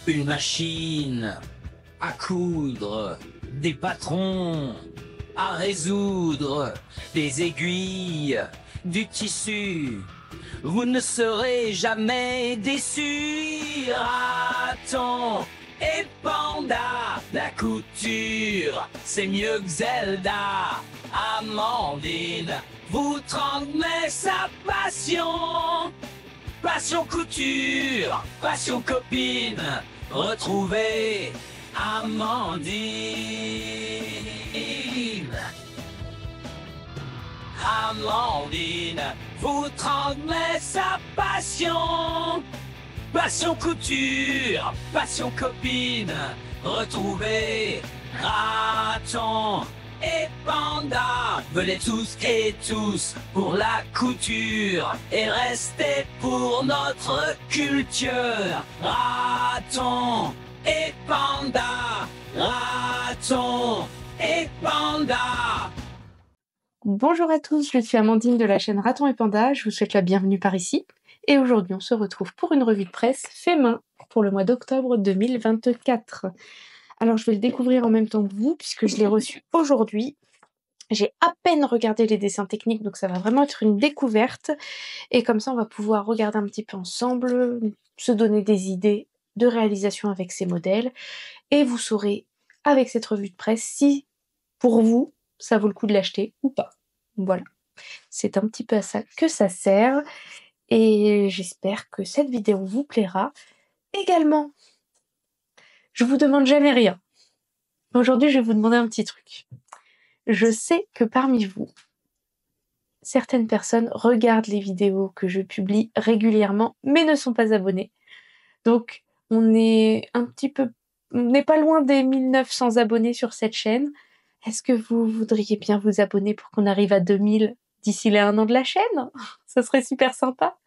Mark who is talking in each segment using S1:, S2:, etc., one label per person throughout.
S1: Une machine à coudre, des patrons à résoudre, des aiguilles, du tissu. Vous ne serez jamais déçus. Raton et panda, la couture, c'est mieux que Zelda. Amandine vous transmet sa passion. Passion couture, passion copine, retrouvez Amandine. Amandine vous transmet sa passion. Passion couture, passion copine, retrouvez Raton et Panda. Venez tous et tous pour la couture et restez pour notre culture. Raton et Panda, Raton et Panda.
S2: Bonjour à tous, je suis Amandine de la chaîne Raton et Panda, je vous souhaite la bienvenue par ici. Et aujourd'hui, on se retrouve pour une revue de presse fait main pour le mois d'octobre 2024. Alors, je vais le découvrir en même temps que vous, puisque je l'ai reçu aujourd'hui. J'ai à peine regardé les dessins techniques, donc ça va vraiment être une découverte. Et comme ça, on va pouvoir regarder un petit peu ensemble, se donner des idées de réalisation avec ces modèles. Et vous saurez, avec cette revue de presse, si, pour vous, ça vaut le coup de l'acheter ou pas. Voilà. C'est un petit peu à ça que ça sert. Et j'espère que cette vidéo vous plaira. Également, je vous demande jamais rien. Aujourd'hui, je vais vous demander un petit truc. Je sais que parmi vous, certaines personnes regardent les vidéos que je publie régulièrement, mais ne sont pas abonnées. Donc, on n'est pas loin des 1900 abonnés sur cette chaîne. Est-ce que vous voudriez bien vous abonner pour qu'on arrive à 2000 d'ici les 1 an de la chaîne? Ça serait super sympa.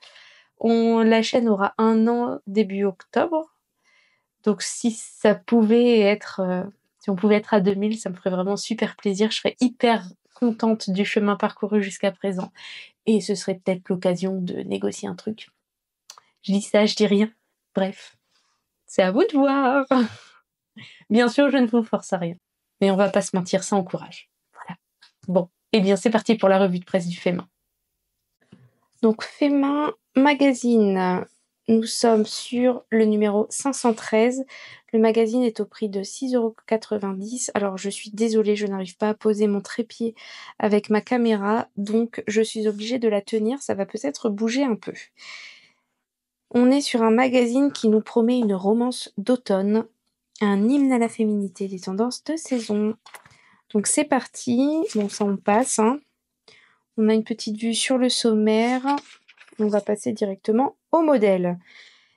S2: La chaîne aura 1 an début octobre. Donc si on pouvait être à 2000, ça me ferait vraiment super plaisir. Je serais hyper contente du chemin parcouru jusqu'à présent. Et ce serait peut-être l'occasion de négocier un truc. Je dis ça, je dis rien. Bref, c'est à vous de voir. Bien sûr, je ne vous force à rien. Mais on va pas se mentir, ça encourage. Voilà. Bon, eh bien c'est parti pour la revue de presse du Fait Main. Donc Fait Main Magazine. Nous sommes sur le numéro 513. Le magazine est au prix de 6,90 €. Alors je suis désolée, je n'arrive pas à poser mon trépied avec ma caméra, donc je suis obligée de la tenir, ça va peut-être bouger un peu. On est sur un magazine qui nous promet une romance d'automne, un hymne à la féminité, des tendances de saison. Donc c'est parti, bon ça on passe, hein. On a une petite vue sur le sommaire. On va passer directement au modèle.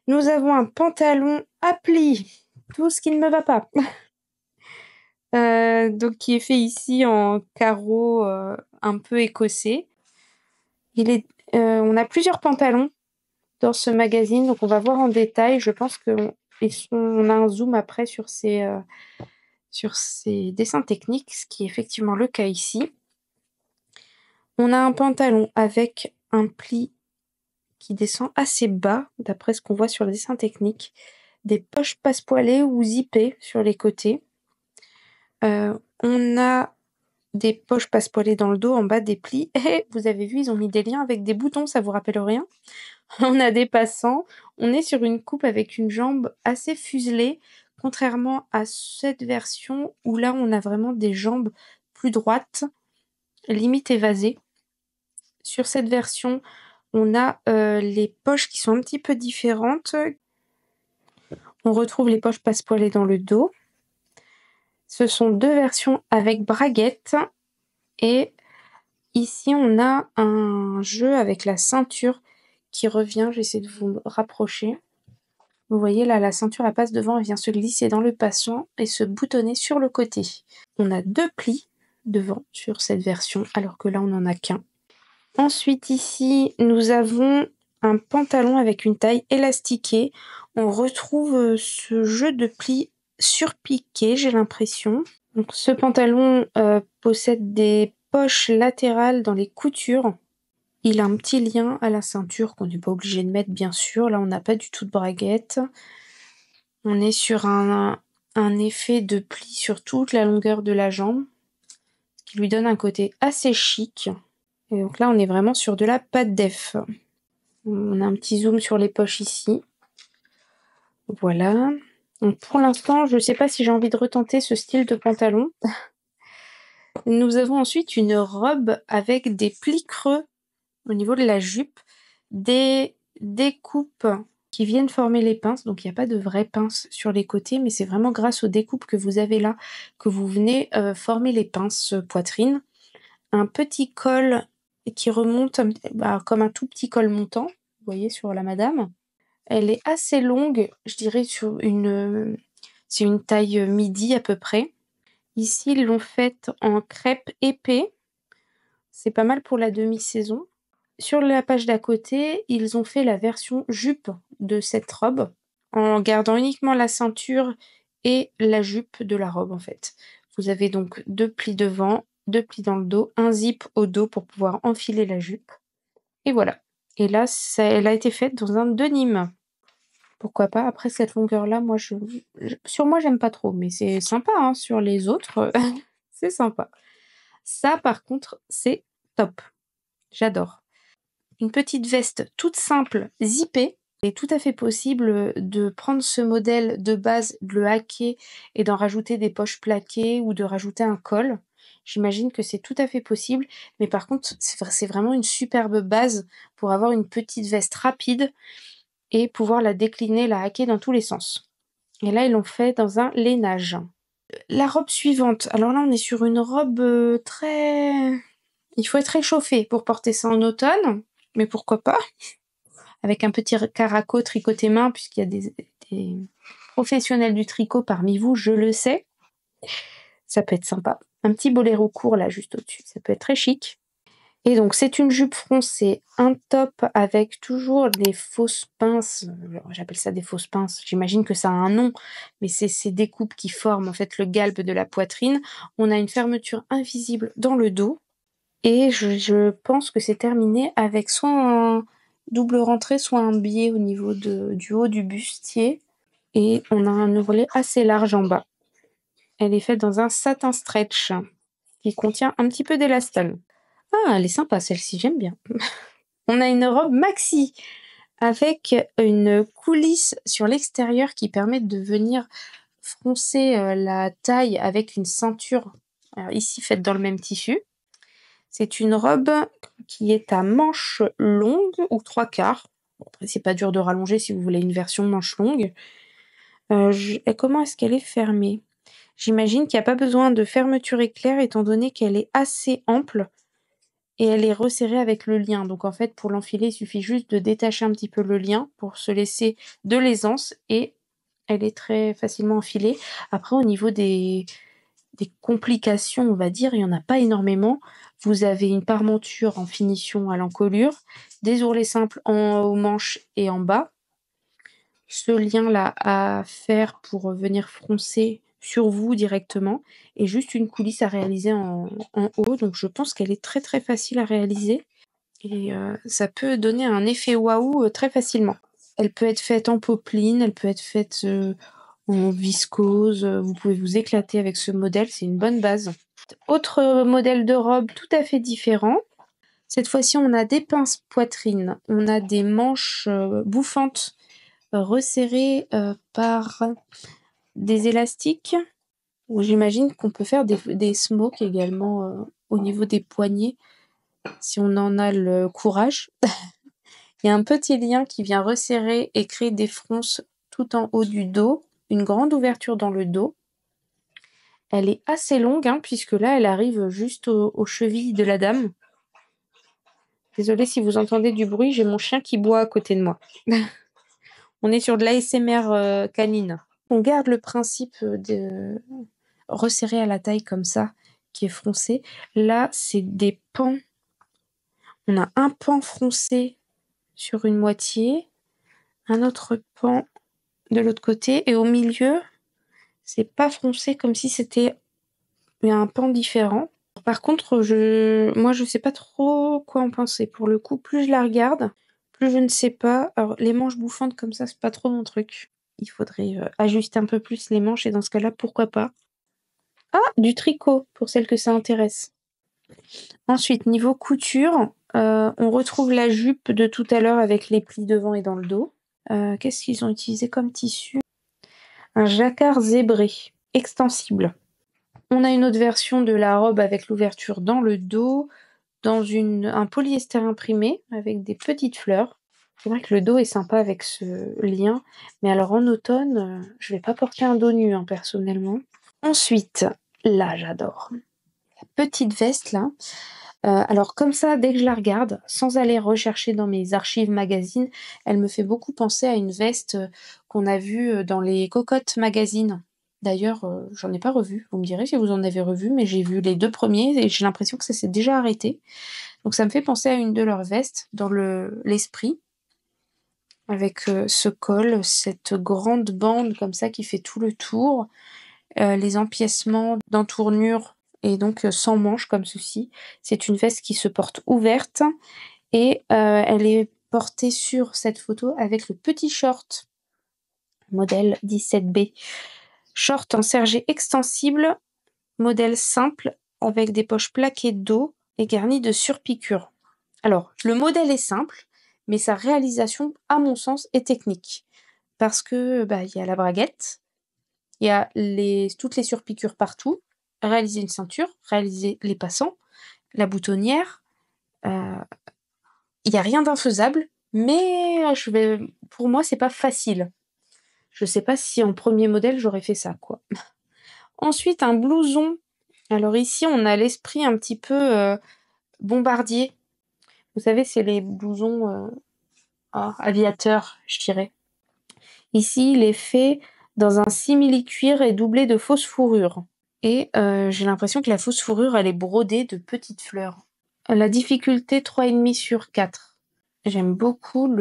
S2: Nous avons un pantalon à plis, tout ce qui ne me va pas. Donc qui est fait ici en carreau un peu écossais. On a plusieurs pantalons dans ce magazine, donc on va voir en détail. Je pense on a un zoom après sur ces dessins techniques, ce qui est effectivement le cas ici. On a un pantalon avec un pli qui descend assez bas, d'après ce qu'on voit sur le dessin technique. Des poches passepoilées ou zippées sur les côtés. On a des poches passepoilées dans le dos, en bas des plis. Et vous avez vu, ils ont mis des liens avec des boutons, ça vous rappelle rien? On a des passants. On est sur une coupe avec une jambe assez fuselée, contrairement à cette version où là, on a vraiment des jambes plus droites, limite évasées. Sur cette version, on a les poches qui sont un petit peu différentes. On retrouve les poches passepoilées dans le dos. Ce sont 2 versions avec braguettes. Et ici, on a un jeu avec la ceinture qui revient. J'essaie de vous rapprocher. Vous voyez là, la ceinture, elle passe devant, elle vient se glisser dans le passant et se boutonner sur le côté. On a 2 plis devant sur cette version, alors que là, on n'en a qu'un. Ensuite, ici, nous avons un pantalon avec une taille élastiquée. On retrouve ce jeu de plis surpiqué, j'ai l'impression. Donc, ce pantalon possède des poches latérales dans les coutures. Il a un petit lien à la ceinture qu'on n'est pas obligé de mettre, bien sûr. Là, on n'a pas du tout de braguette. On est sur un effet de pli sur toute la longueur de la jambe, ce qui lui donne un côté assez chic. Et donc là, on est vraiment sur de la patte def. On a un petit zoom sur les poches ici. Voilà. Donc pour l'instant, je ne sais pas si j'ai envie de retenter ce style de pantalon. Nous avons ensuite une robe avec des plis creux au niveau de la jupe, des découpes qui viennent former les pinces. Donc il n'y a pas de vraies pinces sur les côtés, mais c'est vraiment grâce aux découpes que vous avez là que vous venez former les pinces poitrine. Un petit col qui remonte comme un tout petit col montant, vous voyez sur la madame. Elle est assez longue, je dirais c'est une taille midi à peu près. Ici, ils l'ont faite en crêpe épais. C'est pas mal pour la demi-saison. Sur la page d'à côté, ils ont fait la version jupe de cette robe en gardant uniquement la ceinture et la jupe de la robe en fait. Vous avez donc 2 plis devant, 2 plis dans le dos, un zip au dos pour pouvoir enfiler la jupe. Et voilà. Et là, elle a été faite dans un denim. Pourquoi pas? Après cette longueur-là, sur moi, j'aime pas trop, mais c'est sympa, hein, sur les autres, c'est sympa. Ça, par contre, c'est top. J'adore. Une petite veste toute simple, zippée. Il est tout à fait possible de prendre ce modèle de base, de le hacker et d'en rajouter des poches plaquées ou de rajouter un col. J'imagine que c'est tout à fait possible, mais par contre, c'est vraiment une superbe base pour avoir une petite veste rapide et pouvoir la décliner, la hacker dans tous les sens. Et là, ils l'ont fait dans un lainage. La robe suivante. Alors là, on est sur une robe très... Il faut être réchauffé pour porter ça en automne, mais pourquoi pas? Avec un petit caraco tricoté main, puisqu'il y a des professionnels du tricot parmi vous, je le sais. Ça peut être sympa. Un petit boléro court là, juste au-dessus. Ça peut être très chic. Et donc, c'est une jupe froncée, un top avec toujours des fausses pinces. J'appelle ça des fausses pinces. J'imagine que ça a un nom, mais c'est ces découpes qui forment en fait le galbe de la poitrine. On a une fermeture invisible dans le dos. Et je pense que c'est terminé avec soit un double rentrée, soit un biais au niveau du haut du bustier. Et on a un ourlet assez large en bas. Elle est faite dans un satin stretch qui contient un petit peu d'élastane. Ah, elle est sympa celle-ci, j'aime bien. On a une robe maxi avec une coulisse sur l'extérieur qui permet de venir froncer la taille avec une ceinture, alors ici faite dans le même tissu. C'est une robe qui est à manches longues ou 3/4. Bon, après, c'est pas dur de rallonger si vous voulez une version manche longue. Comment est-ce qu'elle est fermée? J'imagine qu'il n'y a pas besoin de fermeture éclair étant donné qu'elle est assez ample et elle est resserrée avec le lien. Donc en fait, pour l'enfiler, il suffit juste de détacher un petit peu le lien pour se laisser de l'aisance et elle est très facilement enfilée. Après, au niveau des complications, on va dire, il n'y en a pas énormément. Vous avez une parmenture en finition à l'encolure, des ourlets simples aux manches et en bas. Ce lien-là à faire pour venir froncer sur vous directement et juste une coulisse à réaliser en haut. Donc je pense qu'elle est très très facile à réaliser et ça peut donner un effet waouh très facilement. Elle peut être faite en popeline, elle peut être faite en viscose. Vous pouvez vous éclater avec ce modèle, c'est une bonne base. Autre modèle de robe tout à fait différent. Cette fois-ci, on a des pinces poitrine, on a des manches bouffantes resserrées par des élastiques. J'imagine qu'on peut faire des smokes également au niveau des poignets si on en a le courage. Il y a un petit lien qui vient resserrer et créer des fronces tout en haut du dos, une grande ouverture dans le dos. Elle est assez longue, hein, puisque là, elle arrive juste aux chevilles de la dame. Désolée si vous entendez du bruit, j'ai mon chien qui boit à côté de moi. On est sur de l'ASMR canine. On garde le principe de resserrer à la taille comme ça, qui est froncé. Là, c'est des pans. On a un pan froncé sur une moitié, un autre pan de l'autre côté, et au milieu, c'est pas froncé comme si c'était un pan différent. Par contre, moi, je sais pas trop quoi en penser. Pour le coup, plus je la regarde, plus je ne sais pas. Alors, les manches bouffantes comme ça, c'est pas trop mon truc. il faudrait ajuster un peu plus les manches et dans ce cas-là, pourquoi pas. Ah, du tricot pour celles que ça intéresse. Ensuite, niveau couture, on retrouve la jupe de tout à l'heure avec les plis devant et dans le dos. Qu'est-ce qu'ils ont utilisé comme tissu? Un jacquard zébré, extensible. On a une autre version de la robe avec l'ouverture dans le dos, dans un polyester imprimé avec des petites fleurs. C'est vrai que le dos est sympa avec ce lien, mais alors en automne, je vais pas porter un dos nu, hein, personnellement. Ensuite, là, j'adore. La petite veste, là. Alors comme ça, dès que je la regarde, sans aller rechercher dans mes archives magazines, elle me fait beaucoup penser à une veste qu'on a vue dans les Cocottes magazines. D'ailleurs, j'en ai pas revu. Vous me direz si vous en avez revu, mais j'ai vu les 2 premiers et j'ai l'impression que ça s'est déjà arrêté. Donc ça me fait penser à une de leurs vestes dans l'esprit, avec ce col, cette grande bande comme ça qui fait tout le tour, les empiècements d'entournure et donc sans manches comme ceci. C'est une veste qui se porte ouverte et elle est portée sur cette photo avec le petit short, modèle 17B. Short en sergé extensible, modèle simple, avec des poches plaquées de dos et garnies de surpiqûres. Alors, le modèle est simple, mais sa réalisation, à mon sens, est technique. Parce que y a la braguette, il y a toutes les surpiqûres partout, réaliser une ceinture, réaliser les passants, la boutonnière. Il n'y a rien d'infaisable, mais pour moi, c'est pas facile. Je sais pas si en premier modèle, j'aurais fait ça, quoi. Ensuite, un blouson. Alors ici, on a l'esprit un petit peu bombardier. Vous savez, c'est les blousons aviateurs, je dirais. Ici, il est fait dans un simili-cuir et doublé de fausse fourrure. Et j'ai l'impression que la fausse fourrure, elle est brodée de petites fleurs. La difficulté 3,5 sur 4. J'aime beaucoup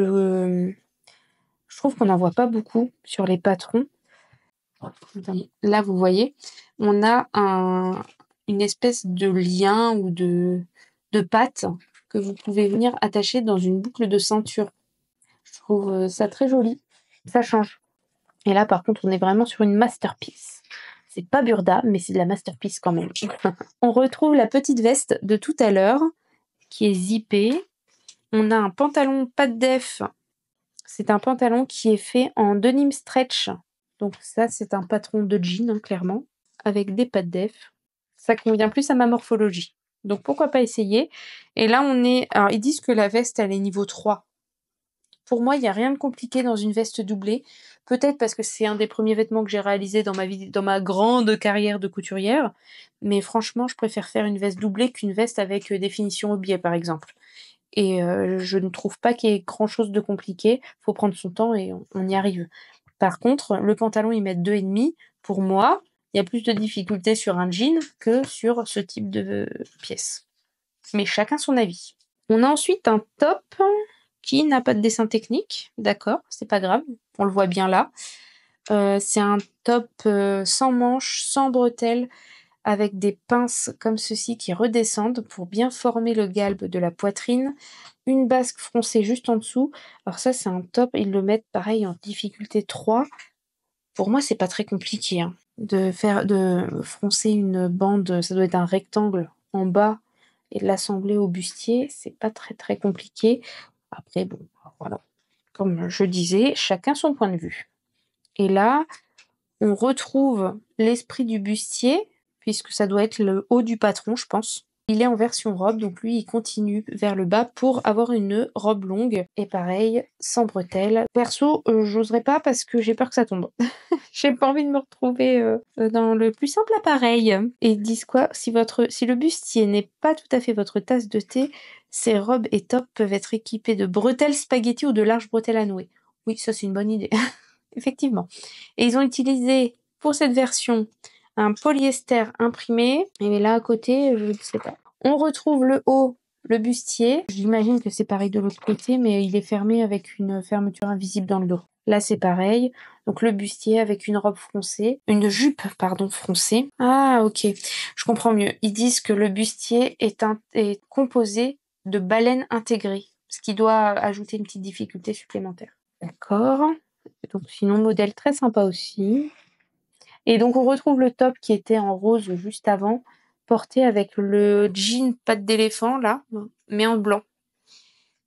S2: je trouve qu'on n'en voit pas beaucoup sur les patrons. Là, vous voyez, on a une espèce de lien ou de patte que vous pouvez venir attacher dans une boucle de ceinture. Je trouve ça très joli. Ça change. Et là, par contre, on est vraiment sur une masterpiece. C'est pas Burda, mais c'est de la masterpiece quand même. On retrouve la petite veste de tout à l'heure, qui est zippée. On a un pantalon pas de def. C'est un pantalon qui est fait en denim stretch. Donc ça, c'est un patron de jean, hein, clairement, avec des pattes def. Ça convient plus à ma morphologie. Donc pourquoi pas essayer. Et là, alors, ils disent que la veste, elle est niveau 3. Pour moi, il n'y a rien de compliqué dans une veste doublée. Peut-être parce que c'est un des premiers vêtements que j'ai réalisé dans ma grande carrière de couturière. Mais franchement, je préfère faire une veste doublée qu'une veste avec des finitions au biais, par exemple. Et je ne trouve pas qu'il y ait grand-chose de compliqué. Faut prendre son temps et on y arrive. Par contre, le pantalon, il met 2,5. Pour moi, il y a plus de difficultés sur un jean que sur ce type de pièce. Mais chacun son avis. On a ensuite un top qui n'a pas de dessin technique. D'accord, c'est pas grave. On le voit bien là. C'est un top sans manches, sans bretelles, avec des pinces comme ceci qui redescendent pour bien former le galbe de la poitrine. Une basque froncée juste en dessous. Alors ça, c'est un top. Ils le mettent pareil en difficulté 3. Pour moi, c'est pas très compliqué, hein, de froncer une bande. Ça doit être un rectangle en bas et de l'assembler au bustier. C'est pas très très compliqué. Après, bon, voilà. Comme je disais, chacun son point de vue. Et là, on retrouve l'esprit du bustier, puisque ça doit être le haut du patron, je pense. Il est en version robe, donc lui, il continue vers le bas pour avoir une robe longue. Et pareil, sans bretelles. Perso, j'oserais pas parce que j'ai peur que ça tombe. J'ai pas envie de me retrouver dans le plus simple appareil. Et ils disent quoi? Si le bustier n'est pas tout à fait votre tasse de thé, ces robes et tops peuvent être équipés de bretelles spaghetti ou de larges bretelles à nouer. Oui, ça c'est une bonne idée. Effectivement. Et ils ont utilisé pour cette version un polyester imprimé. Et là à côté, je ne sais pas. On retrouve le haut, le bustier. J'imagine que c'est pareil de l'autre côté, mais il est fermé avec une fermeture invisible dans le dos. Là c'est pareil. Donc le bustier avec une robe froncée, une jupe pardon froncée. Ah ok, je comprends mieux. Ils disent que le bustier est composé de baleines intégrées, ce qui doit ajouter une petite difficulté supplémentaire. D'accord. Donc sinon, modèle très sympa aussi. Et donc on retrouve le top qui était en rose juste avant, porté avec le jean patte d'éléphant là, mais en blanc.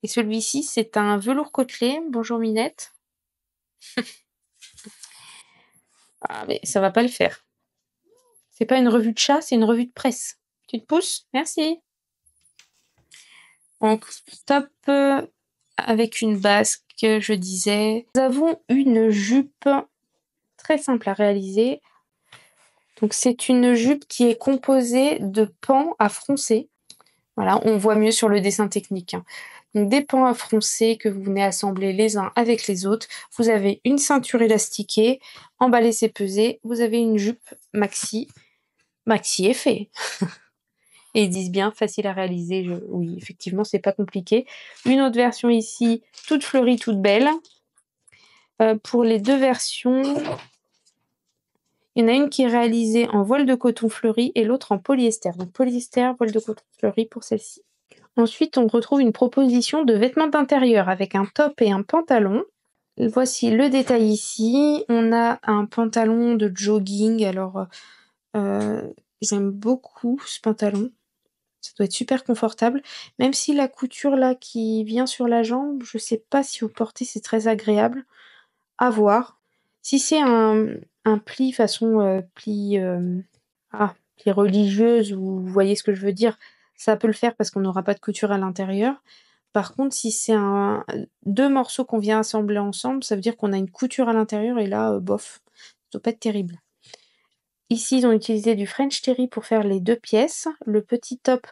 S2: Et celui-ci, c'est un velours côtelé. Bonjour Minette. Ah mais ça va pas le faire. C'est pas une revue de chat, c'est une revue de presse. Tu te pousses? Merci. Donc top avec une basque, je disais. Nous avons une jupe très simple à réaliser. Donc c'est une jupe qui est composée de pans à froncer. Voilà, on voit mieux sur le dessin technique. Donc des pans à froncer que vous venez assembler les uns avec les autres. Vous avez une ceinture élastiquée, emballée c'est pesé. Vous avez une jupe maxi. Maxi est fait. Et ils disent bien facile à réaliser. Oui, effectivement, c'est pas compliqué. Une autre version ici, toute fleurie, toute belle. Pour les deux versions, il y en a une qui est réalisée en voile de coton fleuri et l'autre en polyester. Donc polyester, voile de coton fleuri pour celle-ci. Ensuite, on retrouve une proposition de vêtements d'intérieur avec un top et un pantalon. Voici le détail ici. On a un pantalon de jogging. Alors, j'aime beaucoup ce pantalon. Ça doit être super confortable. Même si la couture là qui vient sur la jambe, je sais pas si au porté c'est très agréable. À voir. Si c'est un pli façon pli religieuse, ou vous voyez ce que je veux dire, ça peut le faire parce qu'on n'aura pas de couture à l'intérieur. Par contre, si c'est deux morceaux qu'on vient assembler ensemble, ça veut dire qu'on a une couture à l'intérieur et là, bof, ça doit pas être terrible. Ici, ils ont utilisé du French Terry pour faire les deux pièces. Le petit top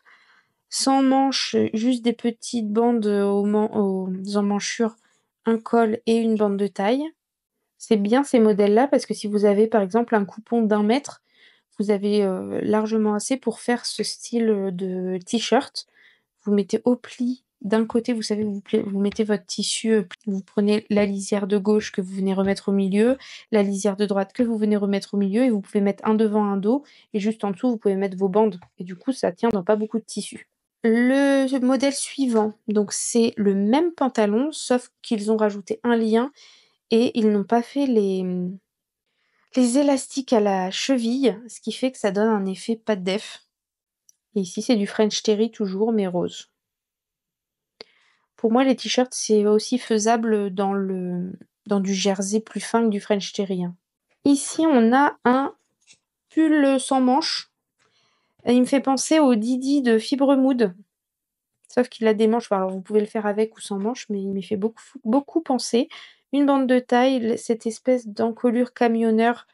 S2: sans manches, juste des petites bandes aux emmanchures, un col et une bande de taille. C'est bien ces modèles-là parce que si vous avez par exemple un coupon d'1 mètre, vous avez largement assez pour faire ce style de t-shirt. Vous mettez au pli d'un côté, vous savez, vous mettez votre tissu, vous prenez la lisière de gauche que vous venez remettre au milieu, la lisière de droite que vous venez remettre au milieu, et vous pouvez mettre un devant, un dos, et juste en dessous, vous pouvez mettre vos bandes. Et du coup, ça tient dans pas beaucoup de tissu. Le modèle suivant, donc c'est le même pantalon, sauf qu'ils ont rajouté un lien et ils n'ont pas fait les élastiques à la cheville, ce qui fait que ça donne un effet pas de def. Et ici, c'est du French Terry toujours, mais rose. Pour moi, les t-shirts, c'est aussi faisable dans du jersey plus fin que du French Terry. Ici, on a un pull sans manches. Il me fait penser au Didi de Fibre Mood. Sauf qu'il a des manches. Alors, vous pouvez le faire avec ou sans manches, mais il m'y fait beaucoup, beaucoup penser. Une bande de taille, cette espèce d'encolure camionneur.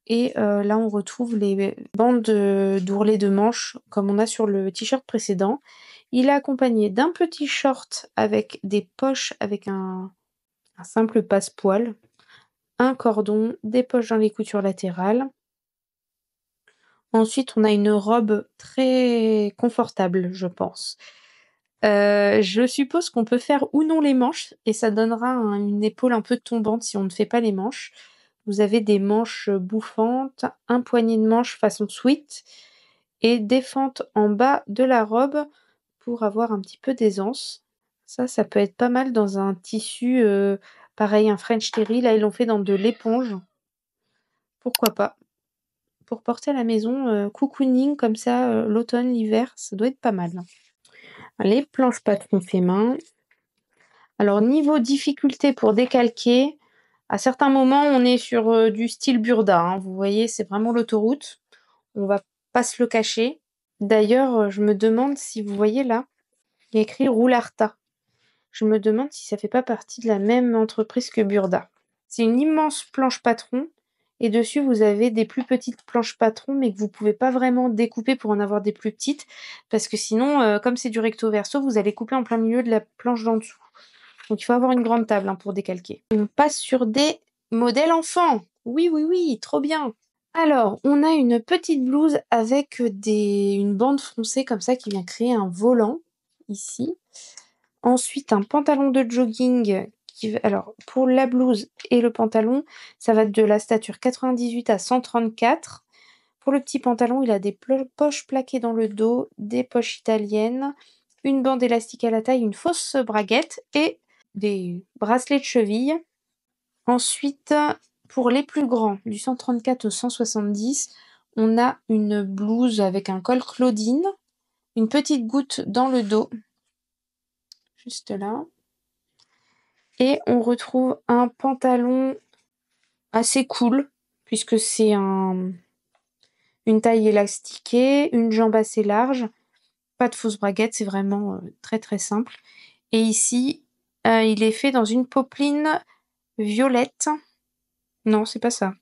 S2: Et là, on retrouve les bandes d'ourlets de manches, comme on a sur le t-shirt précédent. Il est accompagné d'un petit short avec des poches, avec un simple passe-poil, un cordon, des poches dans les coutures latérales. Ensuite, on a une robe très confortable, je pense. Je suppose qu'on peut faire ou non les manches, et ça donnera une épaule un peu tombante si on ne fait pas les manches. Vous avez des manches bouffantes, un poignet de manches façon sweat, et des fentes en bas de la robe pour avoir un petit peu d'aisance. Ça peut être pas mal dans un tissu, pareil, un French Terry. Là, ils l'ont fait dans de l'éponge. Pourquoi pas? Pour porter à la maison, cocooning comme ça, l'automne, l'hiver, ça doit être pas mal. Les planches patron fait main. Alors, niveau difficulté pour décalquer, à certains moments, on est sur du style Burda. Vous voyez, c'est vraiment l'autoroute. On va pas se le cacher. D'ailleurs, je me demande si vous voyez là, il y a écrit Roularta. Je me demande si ça fait pas partie de la même entreprise que Burda. C'est une immense planche patron. Et dessus, vous avez des plus petites planches patron, mais que vous pouvez pas vraiment découper pour en avoir des plus petites. Parce que sinon, comme c'est du recto verso, vous allez couper en plein milieu de la planche d'en dessous. Donc il faut avoir une grande table pour décalquer. On passe sur des modèles enfants. Oui, oui, oui, trop bien. Alors, on a une petite blouse avec une bande froncée comme ça qui vient créer un volant ici. Ensuite, un pantalon de jogging. Alors, pour la blouse et le pantalon, ça va de la stature 98 à 134. Pour le petit pantalon, il a des poches plaquées dans le dos, des poches italiennes, une bande élastique à la taille, une fausse braguette et des bracelets de cheville. Ensuite, pour les plus grands, du 134 au 170, on a une blouse avec un col Claudine, une petite goutte dans le dos, juste là. Et on retrouve un pantalon assez cool, puisque c'est une taille élastiquée, une jambe assez large, pas de fausse braguette, c'est vraiment très très simple. Et ici, il est fait dans une popeline violette. Non, c'est pas ça.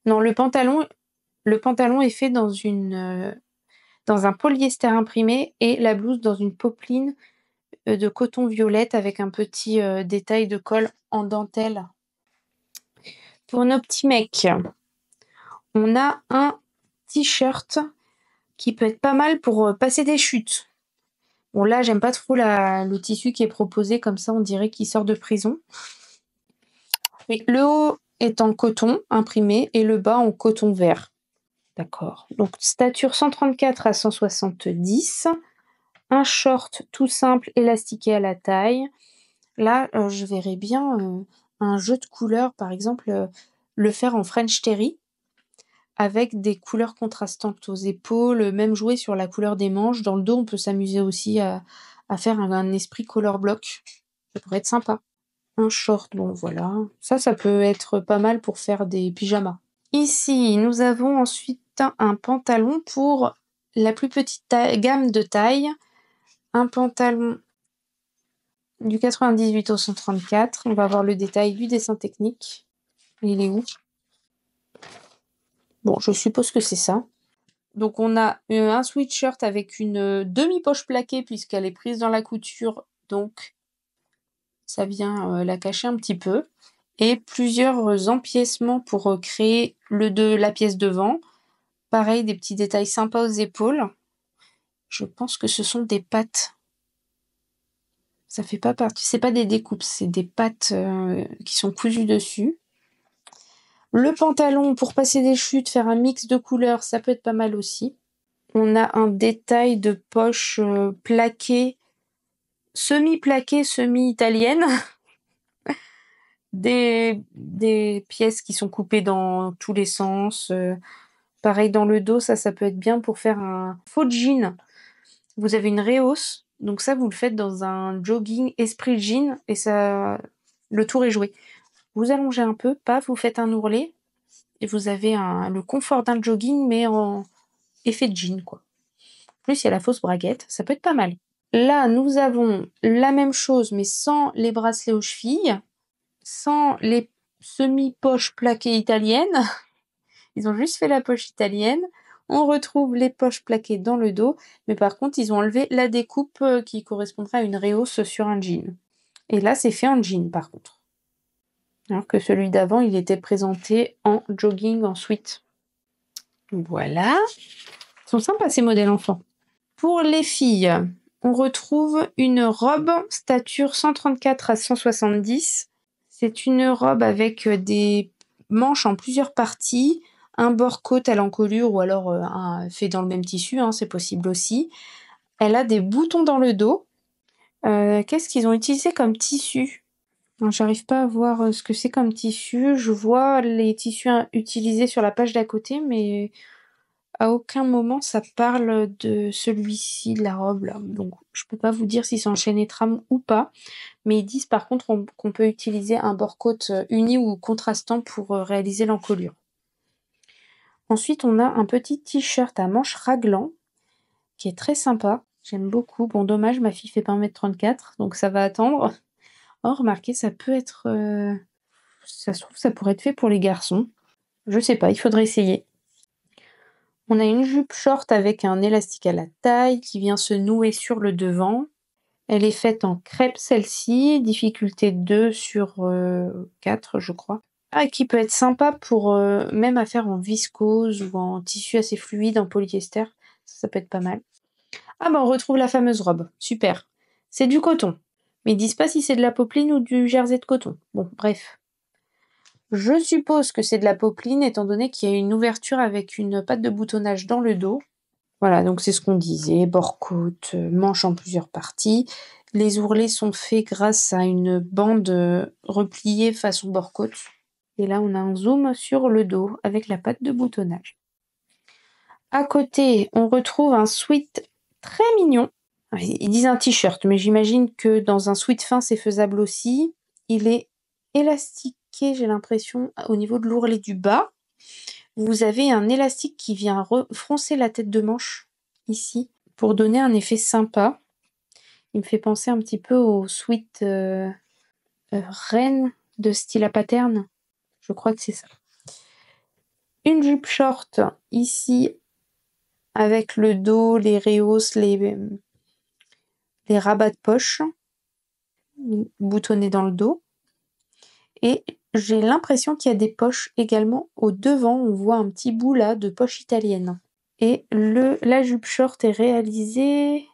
S2: Non, le pantalon est fait dans un polyester imprimé et la blouse dans une popeline de coton violette avec un petit détail de col en dentelle. Pour nos petits mecs, on a un t-shirt qui peut être pas mal pour passer des chutes. Bon là, j'aime pas trop le tissu qui est proposé, comme ça on dirait qu'il sort de prison. Oui, le haut est en coton imprimé et le bas en coton vert. D'accord. Donc stature 134 à 170. Un short tout simple élastiqué à la taille. Là, je verrais bien un jeu de couleurs, par exemple, le faire en French Terry, avec des couleurs contrastantes aux épaules, même jouer sur la couleur des manches. Dans le dos, on peut s'amuser aussi à faire un esprit color block. Ça pourrait être sympa. Un short, bon voilà. Ça peut être pas mal pour faire des pyjamas. Ici, nous avons ensuite un pantalon pour la plus petite gamme de taille. Un pantalon du 98 au 134. On va voir le détail du dessin technique. Il est où? Bon, je suppose que c'est ça. Donc on a un sweatshirt avec une demi-poche plaquée puisqu'elle est prise dans la couture. Donc ça vient la cacher un petit peu. Et plusieurs empiècements pour créer la pièce devant. Pareil, des petits détails sympas aux épaules. Je pense que ce sont des pattes. Ça fait pas partie, c'est pas des découpes, c'est des pattes qui sont cousues dessus. Le pantalon, pour passer des chutes, faire un mix de couleurs, ça peut être pas mal aussi. On a un détail de poche plaquée, semi-plaquée, semi-italienne. Des pièces qui sont coupées dans tous les sens. Pareil dans le dos, ça peut être bien pour faire un faux jean. Vous avez une rehausse, donc ça vous le faites dans un jogging esprit jean et ça, le tour est joué. Vous allongez un peu, paf, vous faites un ourlet et vous avez le confort d'un jogging mais en effet de jean quoi. En plus il y a la fausse braguette, ça peut être pas mal. Là nous avons la même chose mais sans les bracelets aux chevilles, sans les semi-poches plaquées italiennes. Ils ont juste fait la poche italienne. On retrouve les poches plaquées dans le dos, mais par contre, ils ont enlevé la découpe qui correspondrait à une rehausse sur un jean. Et là, c'est fait en jean, par contre. Alors que celui d'avant, il était présenté en jogging, en sweat. Voilà. Ils sont sympas, ces modèles enfants. Pour les filles, on retrouve une robe stature 134 à 170. C'est une robe avec des manches en plusieurs parties, un bord-côte à l'encolure ou alors fait dans le même tissu, c'est possible aussi. Elle a des boutons dans le dos. Qu'est-ce qu'ils ont utilisé comme tissu? J'arrive pas à voir ce que c'est comme tissu. Je vois les tissus utilisés sur la page d'à côté, mais à aucun moment ça parle de celui-ci, de la robe là. Donc je peux pas vous dire si c'est en chaîne et trame ou pas. Mais ils disent par contre qu'on peut utiliser un bord-côte uni ou contrastant pour réaliser l'encolure. Ensuite, on a un petit t-shirt à manches raglan qui est très sympa. J'aime beaucoup. Bon, dommage, ma fille fait pas 1m34, donc ça va attendre. Oh, remarquez, ça peut être... ça se trouve, ça pourrait être fait pour les garçons. Je sais pas, il faudrait essayer. On a une jupe short avec un élastique à la taille qui vient se nouer sur le devant. Elle est faite en crêpe celle-ci, difficulté 2 sur 4 je crois. Qui peut être sympa pour même à faire en viscose ou en tissu assez fluide, en polyester. Ça peut être pas mal. On retrouve la fameuse robe. Super. C'est du coton. Mais ils disent pas si c'est de la popeline ou du jersey de coton. Bon, bref. Je suppose que c'est de la popeline étant donné qu'il y a une ouverture avec une patte de boutonnage dans le dos. Voilà, donc c'est ce qu'on disait, bord-côte, manche en plusieurs parties. Les ourlets sont faits grâce à une bande repliée façon bord-côte. Et là, on a un zoom sur le dos avec la patte de boutonnage. À côté, on retrouve un sweat très mignon. Ils disent un t-shirt, mais j'imagine que dans un sweat fin, c'est faisable aussi. Il est élastiqué, j'ai l'impression, au niveau de l'ourlet du bas. Vous avez un élastique qui vient froncer la tête de manche, ici, pour donner un effet sympa. Il me fait penser un petit peu au sweat reine de Stila Pattern. Je crois que c'est ça. Une jupe short, ici, avec le dos, les rehausses, les rabats de poche boutonnés dans le dos. Et j'ai l'impression qu'il y a des poches également au devant. On voit un petit bout là de poche italienne. Et la jupe short est réalisée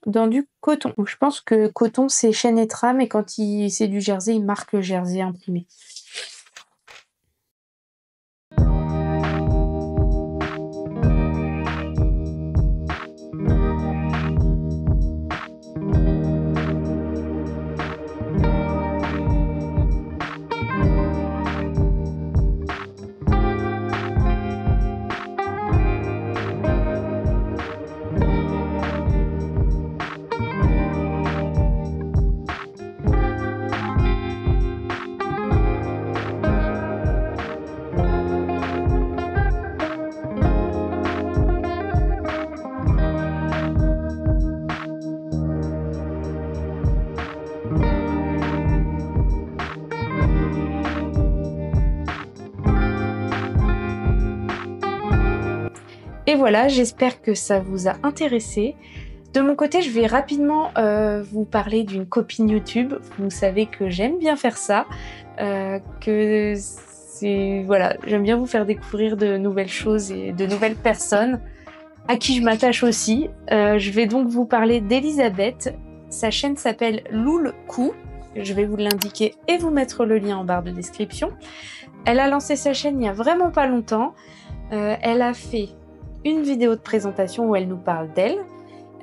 S2: dans du coton. Donc, je pense que coton c'est chaîne et trame, et quand c'est du jersey, il marque le jersey imprimé. Et voilà, j'espère que ça vous a intéressé. De mon côté, je vais rapidement vous parler d'une copine YouTube. Vous savez que j'aime bien faire ça, que voilà, j'aime bien vous faire découvrir de nouvelles choses et de nouvelles personnes à qui je m'attache aussi. Je vais donc vous parler d'Elisabeth. Sa chaîne s'appelle Loulcou. Je vais vous l'indiquer et vous mettre le lien en barre de description. Elle a lancé sa chaîne il n'y a vraiment pas longtemps. Elle a fait une vidéo de présentation où elle nous parle d'elle.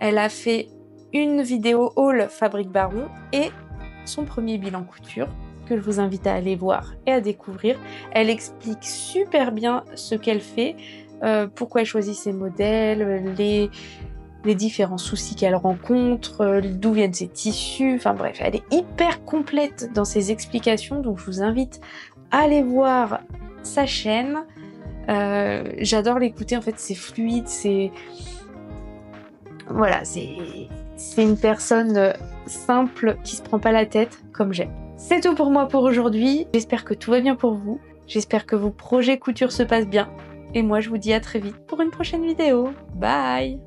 S2: Elle a fait une vidéo haul Fabrique Baron et son premier bilan couture que je vous invite à aller voir et à découvrir. Elle explique super bien ce qu'elle fait, pourquoi elle choisit ses modèles, les différents soucis qu'elle rencontre, d'où viennent ses tissus, enfin bref, elle est hyper complète dans ses explications, donc je vous invite à aller voir sa chaîne. J'adore l'écouter, en fait c'est fluide, voilà, c'est une personne simple qui se prend pas la tête comme j'aime. C'est tout pour moi pour aujourd'hui, j'espère que tout va bien pour vous, j'espère que vos projets couture se passent bien, et moi je vous dis à très vite pour une prochaine vidéo. Bye!